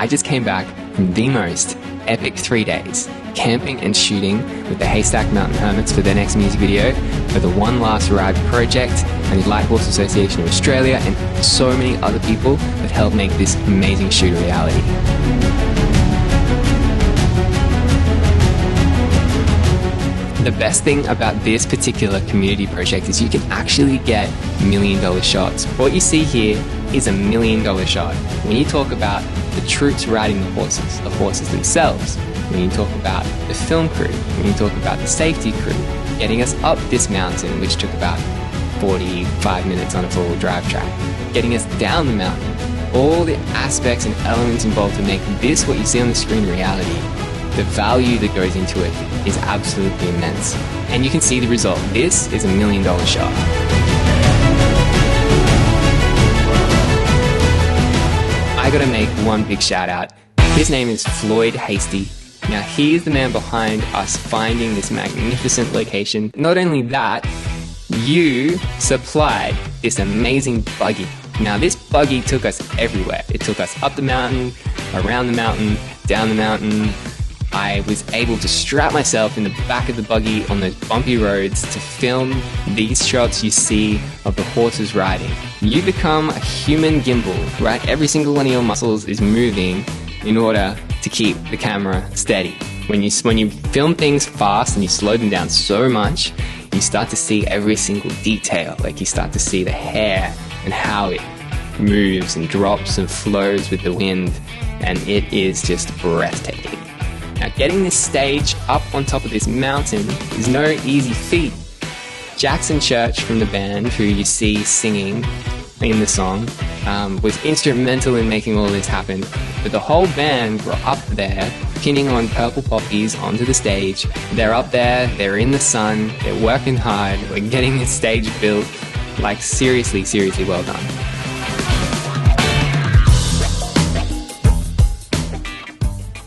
I just came back from the most epic 3 days, camping and shooting with the Haystack Mountain Hermits for their next music video, for the One Last Ride project, and the Light Horse Association of Australia, and so many other people that helped make this amazing shoot a reality. The best thing about this particular community project is you can actually get $1 million shots. What you see here is $1 million shot. When you talk about the troops riding the horses themselves, when you talk about the film crew, when you talk about the safety crew, getting us up this mountain, which took about 45 minutes on a four-wheel drive track, getting us down the mountain, all the aspects and elements involved to make this, what you see on the screen, reality. The value that goes into it is absolutely immense. And you can see the result. This is $1 million shot. I gotta make one big shout out. His name is Floyd Hasty. Now he is the man behind us finding this magnificent location. Not only that, you supplied this amazing buggy. Now this buggy took us everywhere. It took us up the mountain, around the mountain, down the mountain. I was able to strap myself in the back of the buggy on those bumpy roads to film these shots you see of the horses riding. You become a human gimbal, right? Every single one of your muscles is moving in order to keep the camera steady. When you film things fast and you slow them down so much, you start to see every single detail. Like you start to see the hair and how it moves and drops and flows with the wind, and it is just breathtaking. Now, getting this stage up on top of this mountain is no easy feat. Jackson Church from the band, who you see singing in the song, was instrumental in making all this happen. But the whole band were up there, pinning on purple poppies onto the stage. They're up there, they're in the sun, they're working hard, we're getting this stage built. Like, seriously, seriously well done.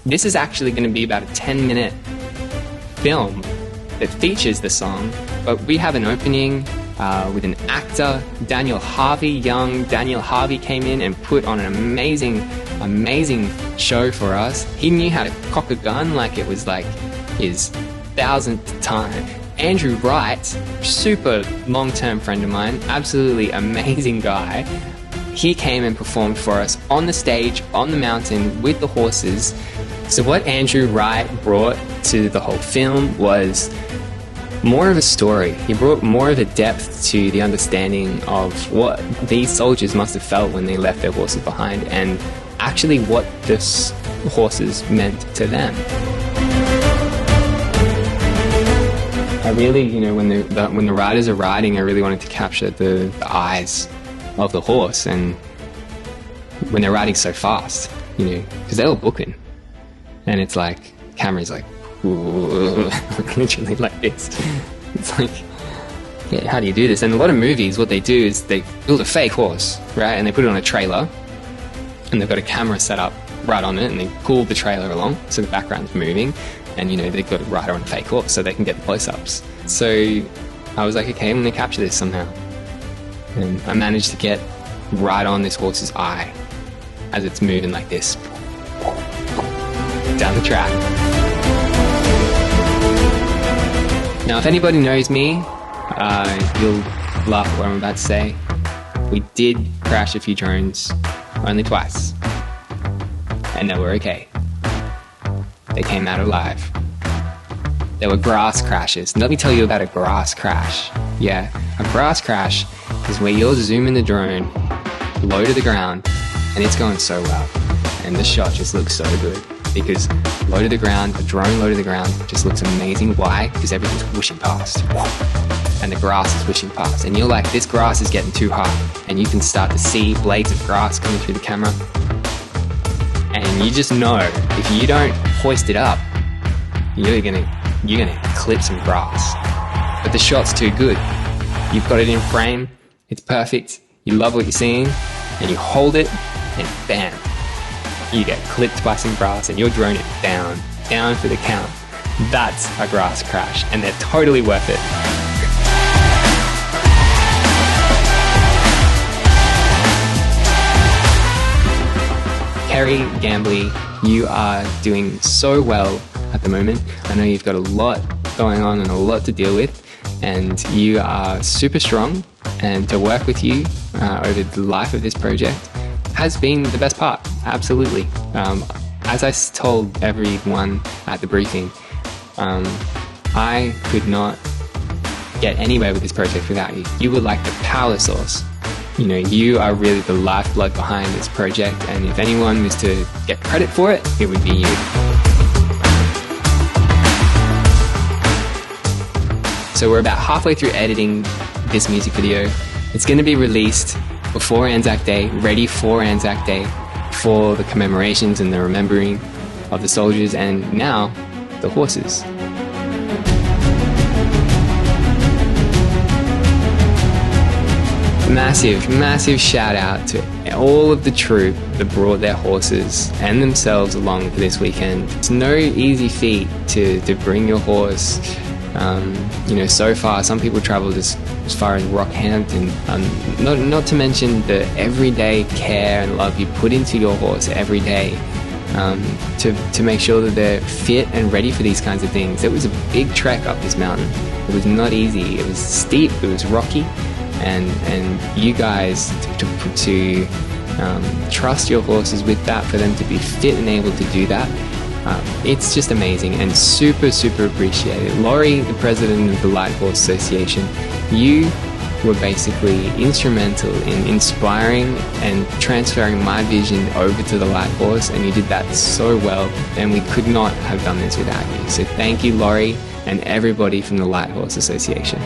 This is actually going to be about a 10-minute film that features the song, but we have an opening with an actor, Daniel Harvey. Young Daniel Harvey came in and put on an amazing show for us. He knew how to cock a gun like it was like his 1000th time. Andrew Wright, super long-term friend of mine, absolutely amazing guy. He came and performed for us on the stage, on the mountain, with the horses. So what Andrew Wright brought to the whole film was more of a story. He brought more of a depth to the understanding of what these soldiers must have felt when they left their horses behind, and actually what this horses meant to them. I really, when the riders are riding, I really wanted to capture the eyes of the horse, and when they're riding so fast, because they're all booking. And it's like, camera's like, literally like this. It's like, yeah, how do you do this? And a lot of movies, what they do is they build a fake horse, right? And they put it on a trailer, and they've got a camera set up right on it, and they pull the trailer along, so the background's moving, and they've got a rider on a fake horse, so they can get the close-ups. So I was like, okay, I'm gonna capture this somehow. And I managed to get right on this horse's eye as it's moving like this, down the track. Now, if anybody knows me, you'll laugh at what I'm about to say. We did crash a few drones, only twice, and they were okay. They came out alive. There were grass crashes. Let me tell you about a grass crash. Yeah, a grass crash is where you're zooming the drone low to the ground, and it's going so well, and the shot just looks so good. Because low to the ground, a drone low to the ground just looks amazing. Why? Because everything's whooshing past. And the grass is whooshing past. And you're like, this grass is getting too high. And you can start to see blades of grass coming through the camera. And you just know, if you don't hoist it up, you're gonna clip some grass. But the shot's too good. You've got it in frame, it's perfect, you love what you're seeing, and you hold it, and bam. You get clipped by some grass and you're drone it down for the count. That's a grass crash, and they're totally worth it. Terry Gambley, you are doing so well at the moment. I know you've got a lot going on and a lot to deal with, and you are super strong, and to work with you over the life of this project has been the best part, absolutely. As I told everyone at the briefing, I could not get anywhere with this project without you. You were like the power source. You know, you are really the lifeblood behind this project, and if anyone was to get credit for it, it would be you. So we're about halfway through editing this music video. It's going to be released before Anzac Day, ready for Anzac Day, for the commemorations and the remembering of the soldiers, and now the horses. Massive shout out to all of the troupe that brought their horses and themselves along for this weekend. It's no easy feat to bring your horse. So far some people traveled as far as Rockhampton, not to mention the everyday care and love you put into your horse every day to make sure that they're fit and ready for these kinds of things. It was a big trek up this mountain. It was not easy. It was steep, it was rocky, and you guys to trust your horses with that, for them to be fit and able to do that, it's just amazing and super appreciated. Laurie, the president of the Light Horse Association, you were basically instrumental in inspiring and transferring my vision over to the Light Horse, and you did that so well, and we could not have done this without you. So thank you, Laurie, and everybody from the Light Horse Association.